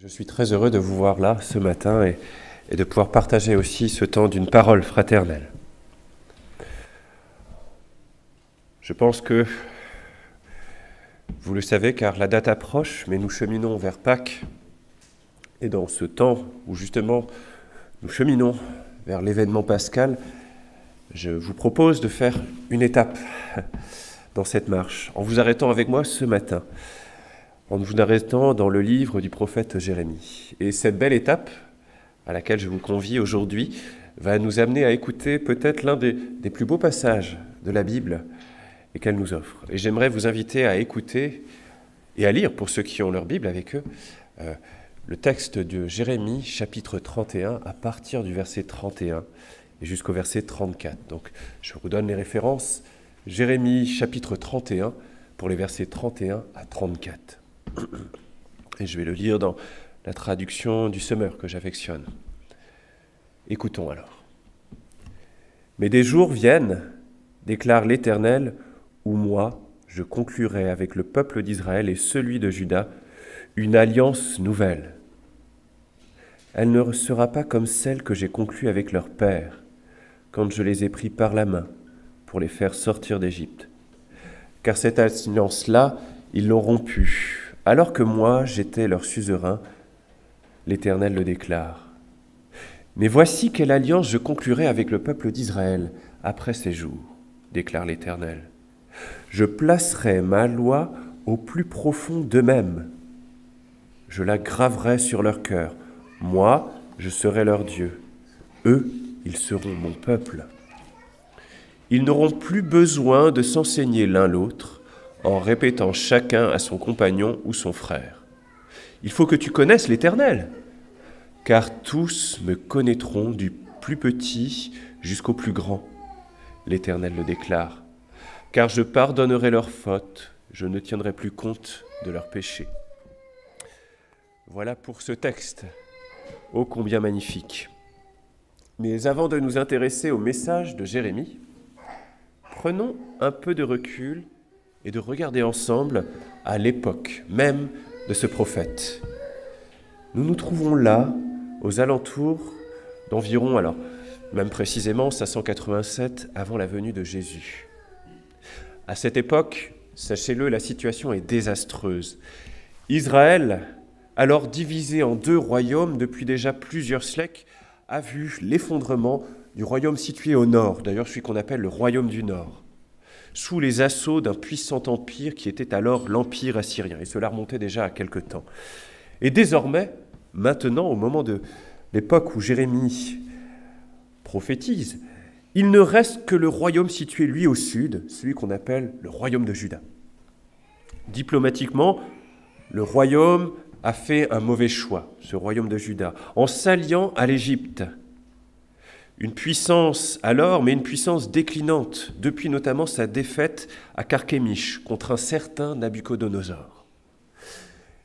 Je suis très heureux de vous voir là ce matin et de pouvoir partager aussi ce temps d'une parole fraternelle. Je pense que vous le savez car la date approche, mais nous cheminons vers Pâques. Et dans ce temps où justement nous cheminons vers l'événement pascal, je vous propose de faire une étape dans cette marche, en vous arrêtant avec moi ce matin, en vous arrêtant dans le livre du prophète Jérémie. Et cette belle étape, à laquelle je vous convie aujourd'hui, va nous amener à écouter peut-être l'un des plus beaux passages de la Bible et qu'elle nous offre. Et j'aimerais vous inviter à écouter et à lire, pour ceux qui ont leur Bible avec eux, le texte de Jérémie, chapitre 31, à partir du verset 31 et jusqu'au verset 34. Donc, je vous donne les références. Jérémie, chapitre 31, pour les versets 31 à 34. Et je vais le lire dans la traduction du Semeur que j'affectionne. Écoutons alors. « Mais des jours viennent, déclare l'Éternel, où moi, je conclurai avec le peuple d'Israël et celui de Juda une alliance nouvelle. Elle ne sera pas comme celle que j'ai conclue avec leur père, quand je les ai pris par la main pour les faire sortir d'Égypte. Car cette alliance-là, ils l'ont rompue, alors que moi, j'étais leur suzerain, l'Éternel le déclare. Mais voici quelle alliance je conclurai avec le peuple d'Israël après ces jours, déclare l'Éternel. Je placerai ma loi au plus profond d'eux-mêmes. Je la graverai sur leur cœur. Moi, je serai leur Dieu. Eux, ils seront mon peuple. Ils n'auront plus besoin de s'enseigner l'un l'autre en répétant chacun à son compagnon ou son frère. Il faut que tu connaisses l'Éternel, car tous me connaîtront du plus petit jusqu'au plus grand. L'Éternel le déclare. Car je pardonnerai leurs fautes, je ne tiendrai plus compte de leurs péchés. » Voilà pour ce texte, ô combien magnifique. Mais avant de nous intéresser au message de Jérémie, prenons un peu de recul et de regarder ensemble à l'époque même de ce prophète. Nous nous trouvons là, aux alentours d'environ, alors même précisément 587 avant la venue de Jésus. À cette époque, sachez-le, la situation est désastreuse. Israël, alors divisé en deux royaumes depuis déjà plusieurs siècles, a vu l'effondrement du royaume situé au nord, d'ailleurs celui qu'on appelle le royaume du Nord, sous les assauts d'un puissant empire qui était alors l'empire assyrien, et cela remontait déjà à quelque temps. Et désormais, maintenant, au moment de l'époque où Jérémie prophétise, il ne reste que le royaume situé, lui, au sud, celui qu'on appelle le royaume de Juda. Diplomatiquement, le royaume a fait un mauvais choix, ce royaume de Juda, en s'alliant à l'Égypte. Une puissance alors, mais une puissance déclinante, depuis notamment sa défaite à Carchemish contre un certain Nabuchodonosor.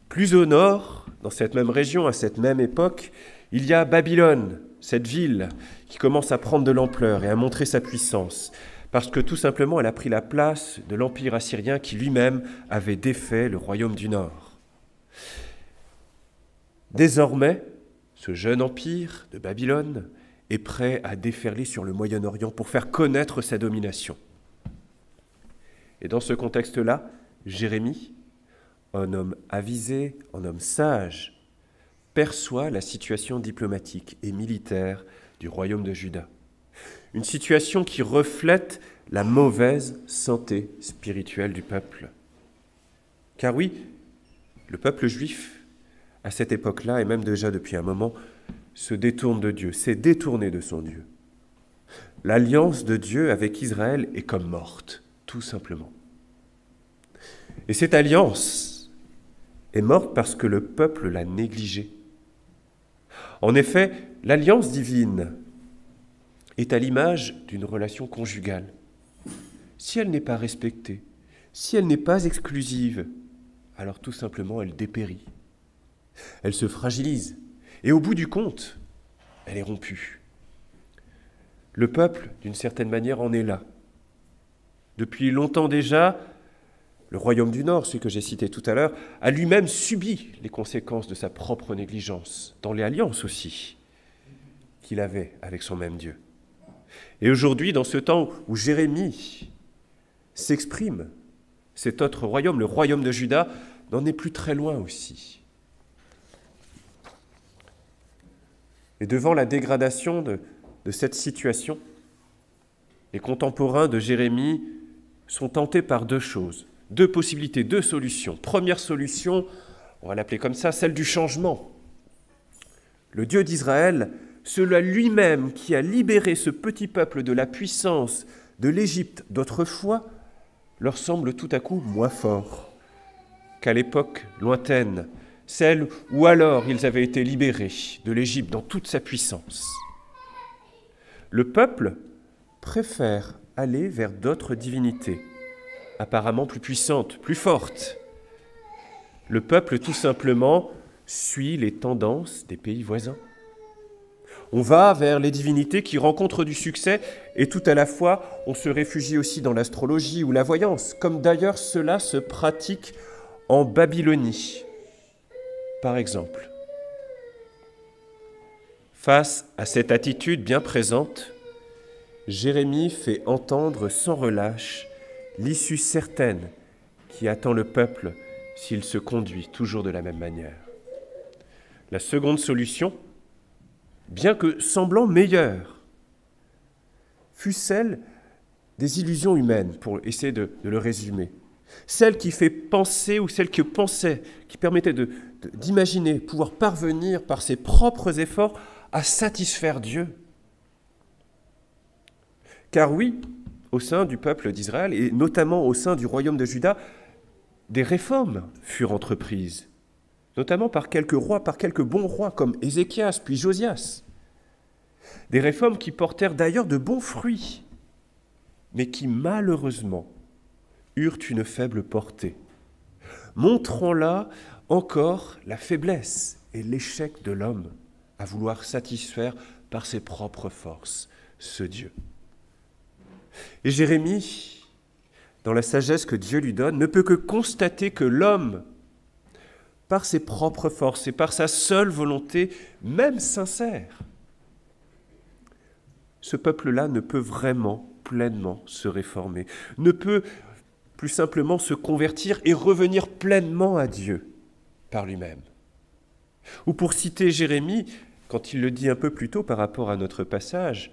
Plus au nord, dans cette même région, à cette même époque, il y a Babylone, cette ville qui commence à prendre de l'ampleur et à montrer sa puissance, parce que tout simplement elle a pris la place de l'empire assyrien qui lui-même avait défait le royaume du Nord. Désormais, ce jeune empire de Babylone est prêt à déferler sur le Moyen-Orient pour faire connaître sa domination. Et dans ce contexte-là, Jérémie, un homme avisé, un homme sage, perçoit la situation diplomatique et militaire du royaume de Juda. Une situation qui reflète la mauvaise santé spirituelle du peuple. Car oui, le peuple juif, à cette époque-là, et même déjà depuis un moment, se détourne de Dieu, s'est détourné de son Dieu. L'alliance de Dieu avec Israël est comme morte, tout simplement. Et cette alliance est morte parce que le peuple l'a négligée. En effet, l'alliance divine est à l'image d'une relation conjugale. Si elle n'est pas respectée, si elle n'est pas exclusive, alors tout simplement elle dépérit. Elle se fragilise et au bout du compte, elle est rompue. Le peuple, d'une certaine manière, en est là. Depuis longtemps déjà, le royaume du Nord, celui que j'ai cité tout à l'heure, a lui-même subi les conséquences de sa propre négligence, dans les alliances aussi qu'il avait avec son même Dieu. Et aujourd'hui, dans ce temps où Jérémie s'exprime, cet autre royaume, le royaume de Juda, n'en est plus très loin aussi. Et devant la dégradation de cette situation, les contemporains de Jérémie sont tentés par deux choses, deux possibilités, deux solutions. Première solution, on va l'appeler comme ça, celle du changement. Le Dieu d'Israël, celui lui-même qui a libéré ce petit peuple de la puissance de l'Égypte d'autrefois, leur semble tout à coup moins fort qu'à l'époque lointaine, celle où alors ils avaient été libérés de l'Égypte dans toute sa puissance. Le peuple préfère aller vers d'autres divinités, apparemment plus puissantes, plus fortes. Le peuple, tout simplement, suit les tendances des pays voisins. On va vers les divinités qui rencontrent du succès et tout à la fois, on se réfugie aussi dans l'astrologie ou la voyance, comme d'ailleurs cela se pratique en Babylonie, par exemple. Face à cette attitude bien présente, Jérémie fait entendre sans relâche l'issue certaine qui attend le peuple s'il se conduit toujours de la même manière. La seconde solution, bien que semblant meilleure, fut celle des illusions humaines, pour essayer de le résumer. Celle qui fait penser, ou celle qui pensait, qui permettait d'imaginer, pouvoir parvenir par ses propres efforts à satisfaire Dieu. Car oui, au sein du peuple d'Israël, et notamment au sein du royaume de Juda, des réformes furent entreprises, notamment par quelques rois, par quelques bons rois comme Ézéchias puis Josias. Des réformes qui portèrent d'ailleurs de bons fruits, mais qui malheureusement eurent une faible portée, montrant là encore la faiblesse et l'échec de l'homme à vouloir satisfaire par ses propres forces ce Dieu. Et Jérémie, dans la sagesse que Dieu lui donne, ne peut que constater que l'homme, par ses propres forces et par sa seule volonté, même sincère, ce peuple-là ne peut vraiment pleinement se réformer, ne peut plus simplement se convertir et revenir pleinement à Dieu par lui-même. Ou pour citer Jérémie, quand il le dit un peu plus tôt par rapport à notre passage,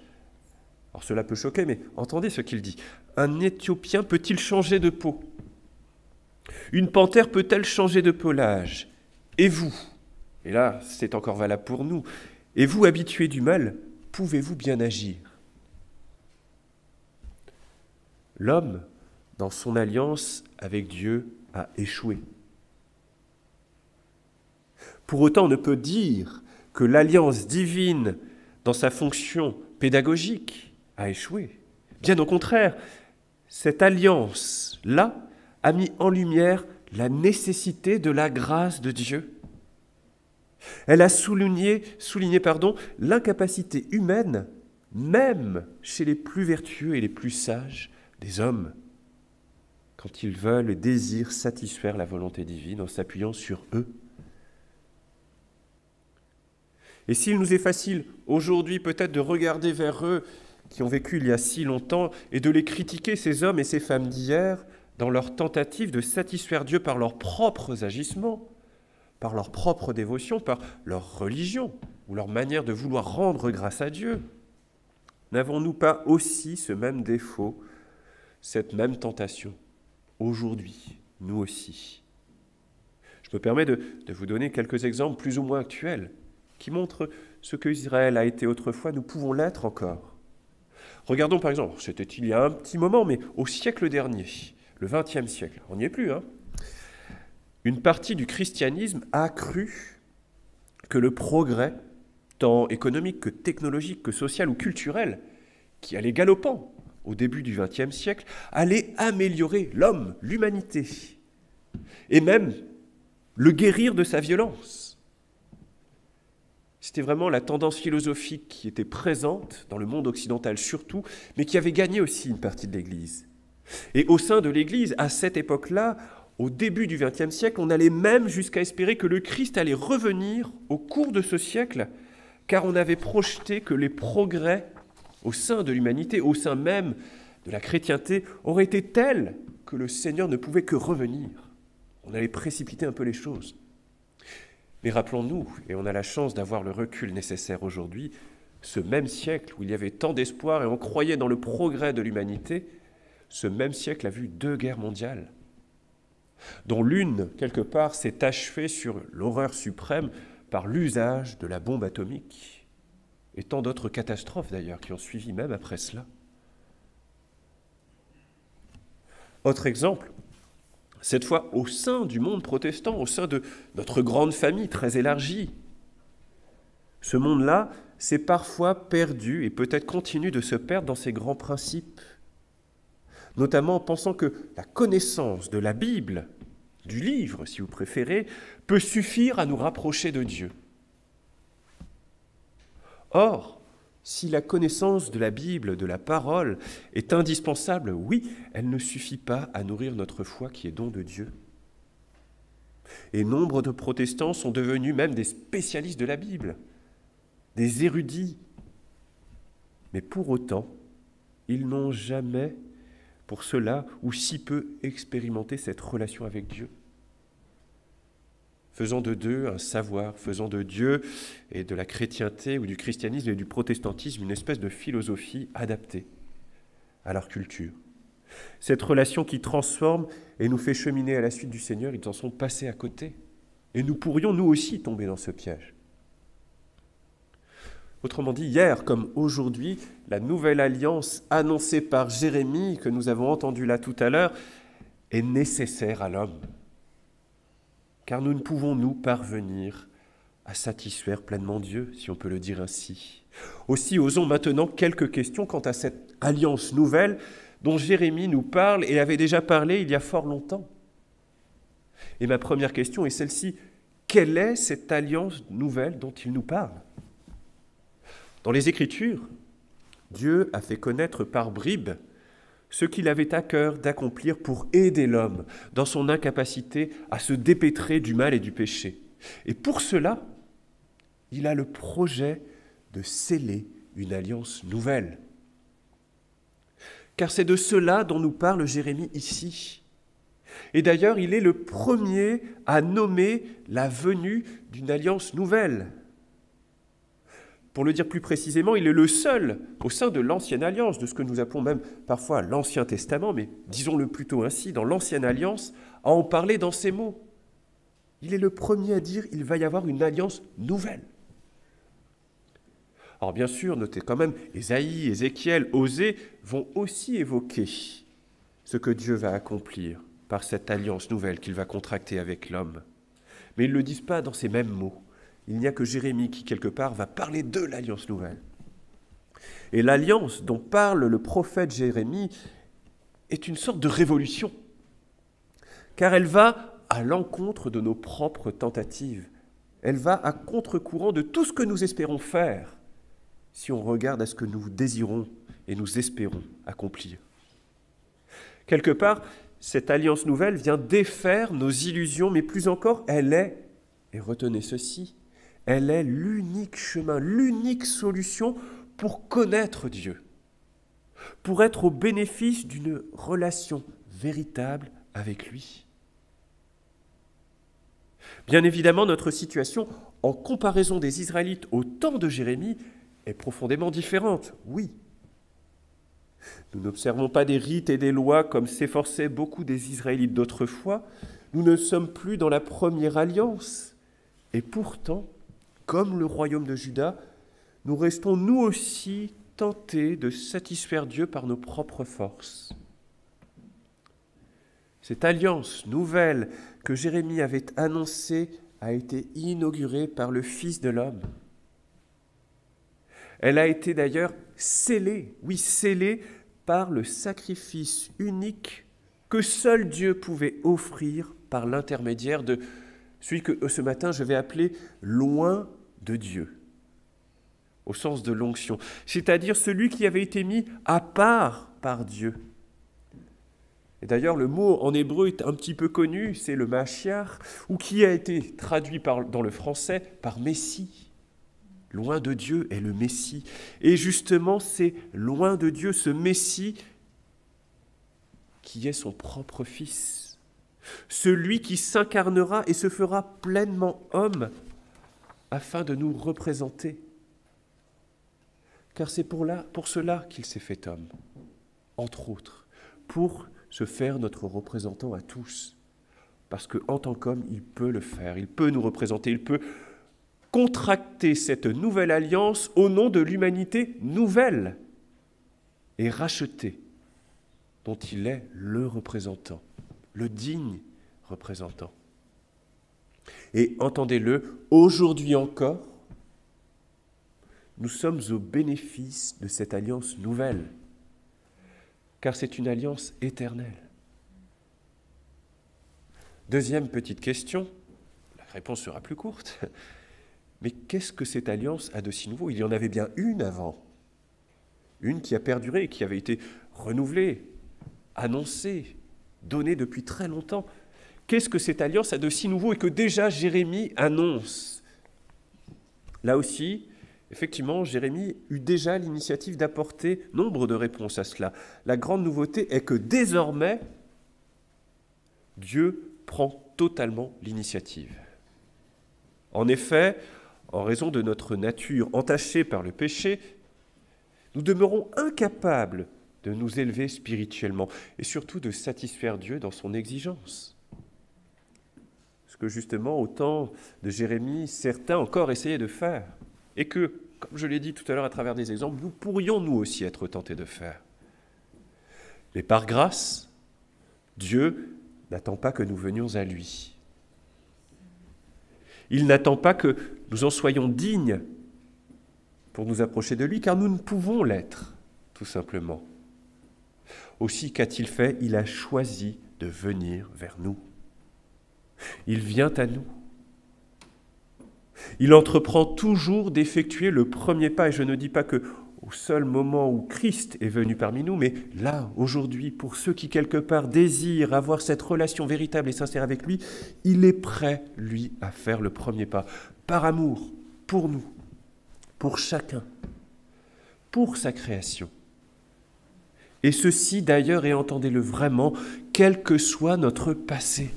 alors cela peut choquer, mais entendez ce qu'il dit. Un Éthiopien peut-il changer de peau? Une panthère peut-elle changer de pelage? Et vous, et là c'est encore valable pour nous, et vous habitués du mal, pouvez-vous bien agir? L'homme, dans son alliance avec Dieu, a échoué. Pour autant, on ne peut dire que l'alliance divine, dans sa fonction pédagogique, a échoué. Bien au contraire, cette alliance-là a mis en lumière la nécessité de la grâce de Dieu. Elle a souligné l'incapacité humaine, même chez les plus vertueux et les plus sages des hommes, quand ils veulent et désirent satisfaire la volonté divine en s'appuyant sur eux. Et s'il nous est facile aujourd'hui peut-être de regarder vers eux qui ont vécu il y a si longtemps et de les critiquer, ces hommes et ces femmes d'hier, dans leur tentative de satisfaire Dieu par leurs propres agissements, par leur propre dévotion, par leur religion ou leur manière de vouloir rendre grâce à Dieu, n'avons-nous pas aussi ce même défaut, cette même tentation, aujourd'hui, nous aussi? Je me permets de vous donner quelques exemples plus ou moins actuels qui montrent ce que Israël a été autrefois, nous pouvons l'être encore. Regardons par exemple, c'était il y a un petit moment, mais au siècle dernier, le XXe siècle, on n'y est plus, une partie du christianisme a cru que le progrès, tant économique que technologique, que social ou culturel, qui allait galopant au début du XXe siècle, allait améliorer l'homme, l'humanité, et même le guérir de sa violence. C'était vraiment la tendance philosophique qui était présente dans le monde occidental surtout, mais qui avait gagné aussi une partie de l'Église. Et au sein de l'Église, à cette époque-là, au début du XXe siècle, on allait même jusqu'à espérer que le Christ allait revenir au cours de ce siècle, car on avait projeté que les progrès au sein de l'humanité, au sein même de la chrétienté, auraient été tels que le Seigneur ne pouvait que revenir. On allait précipiter un peu les choses. Mais rappelons-nous, et on a la chance d'avoir le recul nécessaire aujourd'hui, ce même siècle où il y avait tant d'espoir et on croyait dans le progrès de l'humanité, ce même siècle a vu 2 guerres mondiales, dont l'une, quelque part, s'est achevée sur l'horreur suprême par l'usage de la bombe atomique, et tant d'autres catastrophes d'ailleurs qui ont suivi même après cela. Autre exemple, cette fois au sein du monde protestant, au sein de notre grande famille très élargie. Ce monde-là s'est parfois perdu et peut-être continue de se perdre dans ses grands principes, notamment en pensant que la connaissance de la Bible, du livre si vous préférez, peut suffire à nous rapprocher de Dieu. Or, si la connaissance de la Bible, de la parole, est indispensable, oui, elle ne suffit pas à nourrir notre foi qui est don de Dieu. Et nombre de protestants sont devenus même des spécialistes de la Bible, des érudits. Mais pour autant, ils n'ont jamais, pour cela, ou si peu, expérimenté cette relation avec Dieu. Faisant de Dieu un savoir, faisant de Dieu et de la chrétienté ou du christianisme et du protestantisme une espèce de philosophie adaptée à leur culture. Cette relation qui transforme et nous fait cheminer à la suite du Seigneur, ils en sont passés à côté. Et nous pourrions nous aussi tomber dans ce piège. Autrement dit, hier comme aujourd'hui, la nouvelle alliance annoncée par Jérémie, que nous avons entendue là tout à l'heure, est nécessaire à l'homme. Car nous ne pouvons nous parvenir à satisfaire pleinement Dieu, si on peut le dire ainsi. Aussi, osons maintenant quelques questions quant à cette alliance nouvelle dont Jérémie nous parle et avait déjà parlé il y a fort longtemps. Et ma première question est celle-ci. Quelle est cette alliance nouvelle dont il nous parle ? Dans les Écritures, Dieu a fait connaître par bribes ce qu'il avait à cœur d'accomplir pour aider l'homme dans son incapacité à se dépêtrer du mal et du péché. Et pour cela, il a le projet de sceller une alliance nouvelle. Car c'est de cela dont nous parle Jérémie ici. Et d'ailleurs, il est le premier à nommer la venue d'une alliance nouvelle. Pour le dire plus précisément, il est le seul au sein de l'Ancienne Alliance, de ce que nous appelons même parfois l'Ancien Testament, mais disons-le plutôt ainsi, dans l'Ancienne Alliance, à en parler dans ces mots. Il est le premier à dire qu'il va y avoir une alliance nouvelle. Alors bien sûr, notez quand même, Ésaïe, Ézéchiel, Osée vont aussi évoquer ce que Dieu va accomplir par cette alliance nouvelle qu'il va contracter avec l'homme. Mais ils ne le disent pas dans ces mêmes mots. Il n'y a que Jérémie qui, quelque part, va parler de l'alliance nouvelle. Et l'alliance dont parle le prophète Jérémie est une sorte de révolution, car elle va à l'encontre de nos propres tentatives. Elle va à contre-courant de tout ce que nous espérons faire, si on regarde à ce que nous désirons et nous espérons accomplir. Quelque part, cette alliance nouvelle vient défaire nos illusions, mais plus encore, elle est, et retenez ceci, elle est l'unique chemin, l'unique solution pour connaître Dieu, pour être au bénéfice d'une relation véritable avec lui. Bien évidemment, notre situation, en comparaison des Israélites au temps de Jérémie, est profondément différente, oui. Nous n'observons pas des rites et des lois comme s'efforçaient beaucoup des Israélites d'autrefois. Nous ne sommes plus dans la première alliance. Et pourtant, comme le royaume de Juda, nous restons nous aussi tentés de satisfaire Dieu par nos propres forces. Cette alliance nouvelle que Jérémie avait annoncée a été inaugurée par le Fils de l'homme. Elle a été d'ailleurs scellée, oui scellée, par le sacrifice unique que seul Dieu pouvait offrir par l'intermédiaire de celui que ce matin je vais appeler loin de Dieu, au sens de l'onction, c'est-à-dire celui qui avait été mis à part par Dieu. Et d'ailleurs, le mot en hébreu est un petit peu connu, c'est le Mashiach, ou qui a été traduit dans le français par Messie. Loin de Dieu est le Messie. Et justement, c'est loin de Dieu, ce Messie, qui est son propre Fils. Celui qui s'incarnera et se fera pleinement homme afin de nous représenter. Car c'est pour cela qu'il s'est fait homme, entre autres, pour se faire notre représentant à tous. Parce qu'en tant qu'homme, il peut le faire, il peut nous représenter, il peut contracter cette nouvelle alliance au nom de l'humanité nouvelle et rachetée, dont il est le représentant, le digne représentant. Et entendez-le, aujourd'hui encore, nous sommes au bénéfice de cette alliance nouvelle, car c'est une alliance éternelle. Deuxième petite question, la réponse sera plus courte, mais qu'est-ce que cette alliance a de si nouveau? Il y en avait bien une avant, une qui a perduré, qui avait été renouvelée, annoncée, donnée depuis très longtemps. Qu'est-ce que cette alliance a de si nouveau et que déjà Jérémie annonce? Là aussi, effectivement, Jérémie eut déjà l'initiative d'apporter nombre de réponses à cela. La grande nouveauté est que désormais, Dieu prend totalement l'initiative. En effet, en raison de notre nature entachée par le péché, nous demeurons incapables de nous élever spirituellement et surtout de satisfaire Dieu dans son exigence. Ce que justement, au temps de Jérémie, certains encore essayaient de faire et que, comme je l'ai dit tout à l'heure à travers des exemples, nous pourrions nous aussi être tentés de faire. Mais par grâce, Dieu n'attend pas que nous venions à lui. Il n'attend pas que nous en soyons dignes pour nous approcher de lui, car nous ne pouvons l'être, tout simplement. Aussi, qu'a-t-il fait? Il a choisi de venir vers nous. Il vient à nous. Il entreprend toujours d'effectuer le premier pas, et je ne dis pas que au seul moment où Christ est venu parmi nous, mais là, aujourd'hui, pour ceux qui quelque part désirent avoir cette relation véritable et sincère avec lui, il est prêt, lui, à faire le premier pas, par amour, pour nous, pour chacun, pour sa création. Et ceci, d'ailleurs, et entendez-le vraiment, quel que soit notre passé,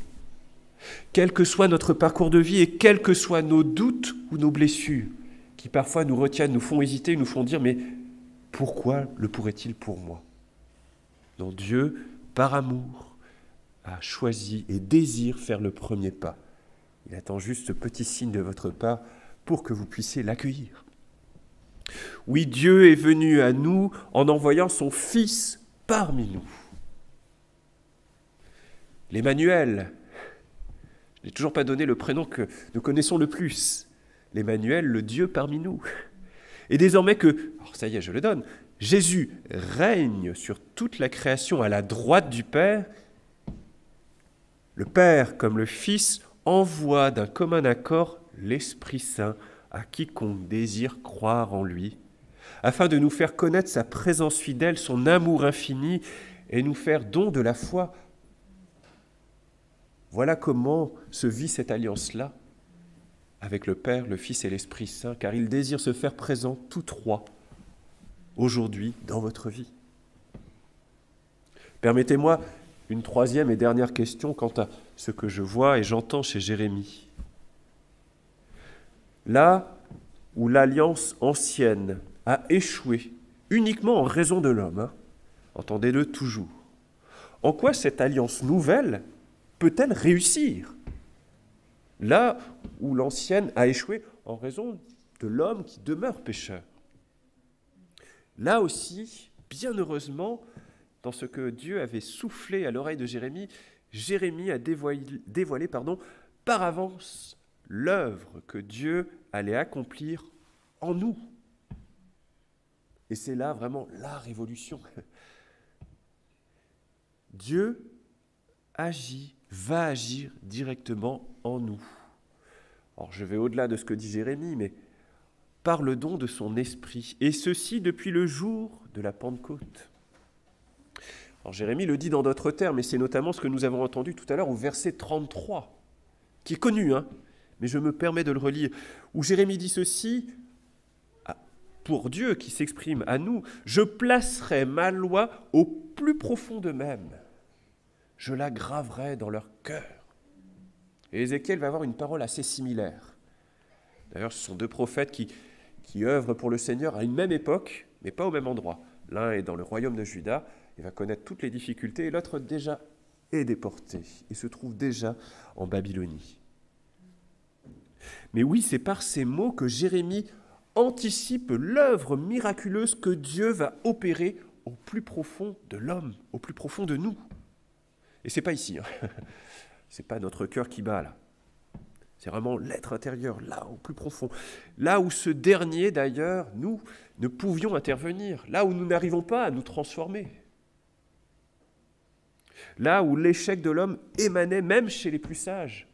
quel que soit notre parcours de vie et quels que soient nos doutes ou nos blessures, qui parfois nous retiennent, nous font hésiter, nous font dire « mais pourquoi le pourrait-il pour moi ?» Non, Dieu, par amour, a choisi et désire faire le premier pas. Il attend juste ce petit signe de votre part pour que vous puissiez l'accueillir. Oui, Dieu est venu à nous en envoyant son Fils parmi nous. L'Emmanuel, je n'ai toujours pas donné le prénom que nous connaissons le plus. L'Emmanuel, le Dieu parmi nous. Et désormais que, alors ça y est, je le donne, Jésus règne sur toute la création à la droite du Père, le Père comme le Fils envoie d'un commun accord l'Esprit Saint à quiconque désire croire en lui, afin de nous faire connaître sa présence fidèle, son amour infini, et nous faire don de la foi. Voilà comment se vit cette alliance-là avec le Père, le Fils et l'Esprit Saint, car il désire se faire présent tous trois aujourd'hui dans votre vie. Permettez-moi une troisième et dernière question quant à ce que je vois et j'entends chez Jérémie. Là où l'alliance ancienne a échoué uniquement en raison de l'homme, entendez-le toujours, en quoi cette alliance nouvelle peut-elle réussir? Là où l'ancienne a échoué en raison de l'homme qui demeure pécheur. Là aussi, bien heureusement, dans ce que Dieu avait soufflé à l'oreille de Jérémie, Jérémie a dévoilé par avance l'œuvre que Dieu allait accomplir en nous. Et c'est là vraiment la révolution. Dieu va agir directement en nous. Alors je vais au-delà de ce que dit Jérémie, mais par le don de son esprit, et ceci depuis le jour de la Pentecôte. Alors Jérémie le dit dans d'autres termes, et c'est notamment ce que nous avons entendu tout à l'heure au verset 33, qui est connu, mais je me permets de le relire, où Jérémie dit ceci, pour Dieu qui s'exprime à nous, « Je placerai ma loi au plus profond d'eux-mêmes, je la graverai dans leur cœur. » Et Ézéchiel va avoir une parole assez similaire. D'ailleurs, ce sont deux prophètes qui œuvrent pour le Seigneur à une même époque, mais pas au même endroit. L'un est dans le royaume de Juda, il va connaître toutes les difficultés, et l'autre déjà est déporté, et se trouve déjà en Babylonie. Mais oui, c'est par ces mots que Jérémie anticipe l'œuvre miraculeuse que Dieu va opérer au plus profond de l'homme, au plus profond de nous. Et c'est pas ici, c'est pas notre cœur qui bat là. C'est vraiment l'être intérieur, là, au plus profond. Là où ce dernier, d'ailleurs, nous ne pouvions intervenir. Là où nous n'arrivons pas à nous transformer. Là où l'échec de l'homme émanait même chez les plus sages.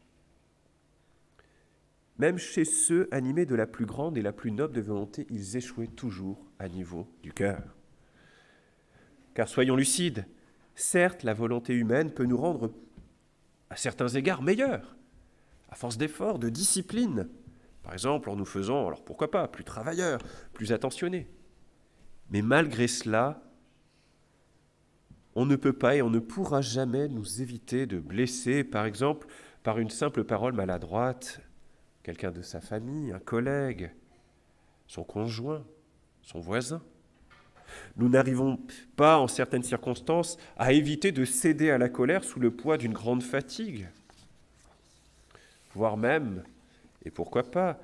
Même chez ceux animés de la plus grande et la plus noble de volonté, ils échouaient toujours à niveau du cœur. Car soyons lucides, certes, la volonté humaine peut nous rendre, à certains égards, meilleurs, à force d'efforts, de discipline. Par exemple, en nous faisant, alors pourquoi pas, plus travailleurs, plus attentionnés. Mais malgré cela, on ne peut pas et on ne pourra jamais nous éviter de blesser, par exemple, par une simple parole maladroite, quelqu'un de sa famille, un collègue, son conjoint, son voisin. Nous n'arrivons pas, en certaines circonstances, à éviter de céder à la colère sous le poids d'une grande fatigue, voire même, et pourquoi pas,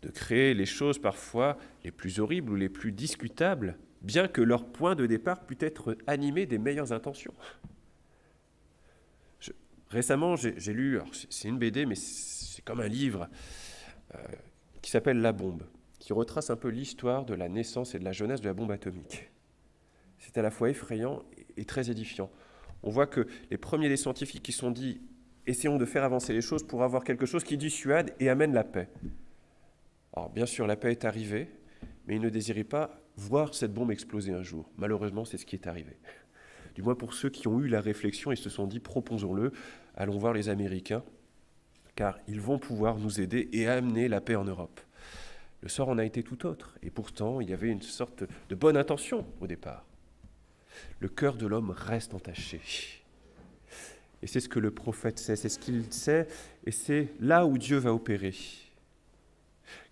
de créer les choses parfois les plus horribles ou les plus discutables, bien que leur point de départ puisse être animé des meilleures intentions. Récemment, j'ai lu, alors c'est une BD, mais c'est comme un livre qui s'appelle La bombe, qui retrace un peu l'histoire de la naissance et de la jeunesse de la bombe atomique. C'est à la fois effrayant et très édifiant. On voit que les premiers des scientifiques qui se sont dit « essayons de faire avancer les choses pour avoir quelque chose qui dissuade et amène la paix ». Alors bien sûr, la paix est arrivée, mais ils ne désiraient pas voir cette bombe exploser un jour. Malheureusement, c'est ce qui est arrivé. Du moins pour ceux qui ont eu la réflexion et se sont dit « proposons-le, allons voir les Américains ». Car ils vont pouvoir nous aider et amener la paix en Europe. Le sort en a été tout autre, et pourtant il y avait une sorte de bonne intention au départ. Le cœur de l'homme reste entaché. Et c'est ce que le prophète sait, c'est ce qu'il sait, et c'est là où Dieu va opérer.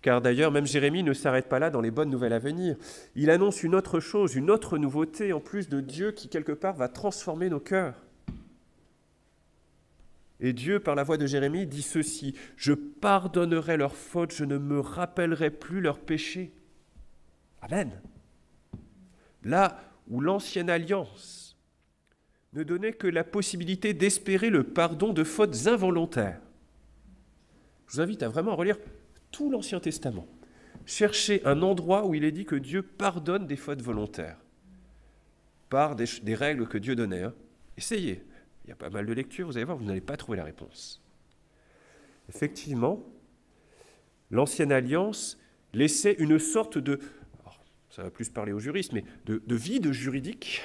Car d'ailleurs, même Jérémie ne s'arrête pas là dans les bonnes nouvelles à venir. Il annonce une autre chose, une autre nouveauté, en plus de Dieu qui, quelque part, va transformer nos cœurs. Et Dieu, par la voix de Jérémie, dit ceci, « Je pardonnerai leurs fautes, je ne me rappellerai plus leurs péchés. » Amen. Là où l'ancienne alliance ne donnait que la possibilité d'espérer le pardon de fautes involontaires. Je vous invite à vraiment relire tout l'Ancien Testament. Cherchez un endroit où il est dit que Dieu pardonne des fautes volontaires, par des règles que Dieu donnait. Essayez. Il y a pas mal de lectures, vous allez voir, vous n'allez pas trouver la réponse. Effectivement, l'ancienne alliance laissait une sorte de, alors, ça va plus parler aux juristes, mais de vide juridique,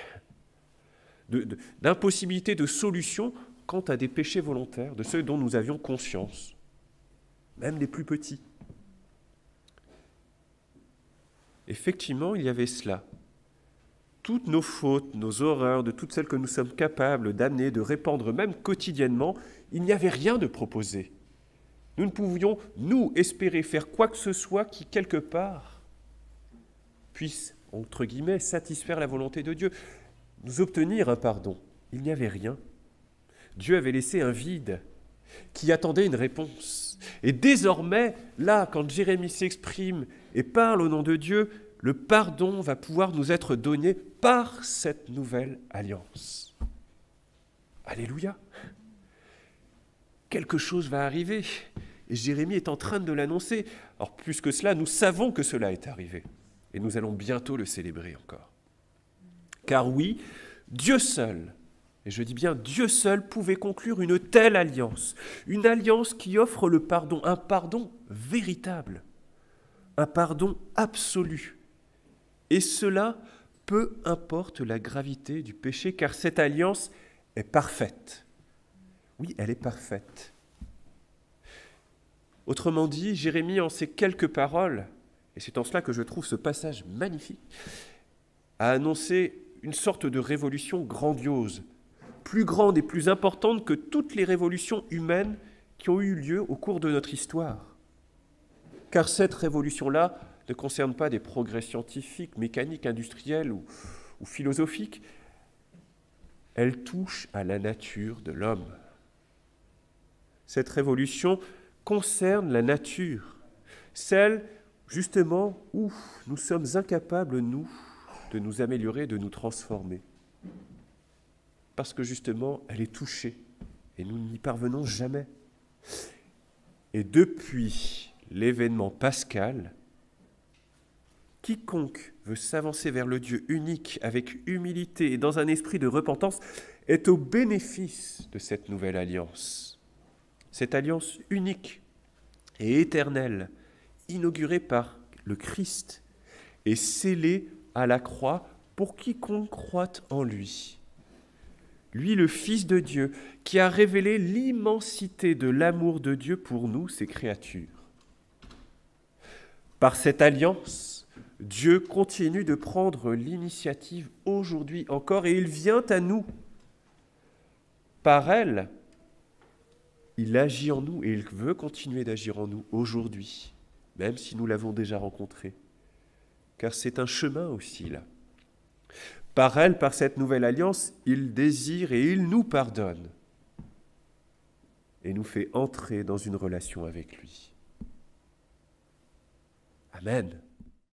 d'impossibilité de solution quant à des péchés volontaires, de ceux dont nous avions conscience, même les plus petits. Effectivement, il y avait cela. Toutes nos fautes, nos horreurs, de toutes celles que nous sommes capables d'amener, de répandre même quotidiennement, il n'y avait rien de proposé. Nous ne pouvions, nous, espérer faire quoi que ce soit qui, quelque part, puisse, entre guillemets, satisfaire la volonté de Dieu, nous obtenir un pardon. Il n'y avait rien. Dieu avait laissé un vide qui attendait une réponse. Et désormais, là, quand Jérémie s'exprime et parle au nom de Dieu, le pardon va pouvoir nous être donné par cette nouvelle alliance. Alléluia! Quelque chose va arriver, et Jérémie est en train de l'annoncer. Alors plus que cela, nous savons que cela est arrivé, et nous allons bientôt le célébrer encore. Car oui, Dieu seul, et je dis bien Dieu seul, pouvait conclure une telle alliance, une alliance qui offre le pardon, un pardon véritable, un pardon absolu. Et cela peu importe la gravité du péché, car cette alliance est parfaite. Oui, elle est parfaite. Autrement dit, Jérémie, en ces quelques paroles, et c'est en cela que je trouve ce passage magnifique, a annoncé une sorte de révolution grandiose, plus grande et plus importante que toutes les révolutions humaines qui ont eu lieu au cours de notre histoire. Car cette révolution-là ne concerne pas des progrès scientifiques, mécaniques, industriels ou philosophiques. Elle touche à la nature de l'homme. Cette révolution concerne la nature, celle justement où nous sommes incapables, nous, de nous améliorer, de nous transformer. Parce que justement, elle est touchée et nous n'y parvenons jamais. Et depuis l'événement pascal, quiconque veut s'avancer vers le Dieu unique avec humilité et dans un esprit de repentance est au bénéfice de cette nouvelle alliance. Cette alliance unique et éternelle, inaugurée par le Christ et scellée à la croix pour quiconque croit en lui. Lui, le Fils de Dieu, qui a révélé l'immensité de l'amour de Dieu pour nous, ses créatures. Par cette alliance, Dieu continue de prendre l'initiative aujourd'hui encore et il vient à nous. Par elle, il agit en nous et il veut continuer d'agir en nous aujourd'hui, même si nous l'avons déjà rencontré. Car c'est un chemin aussi là. Par elle, par cette nouvelle alliance, il désire et il nous pardonne et nous fait entrer dans une relation avec lui. Amen.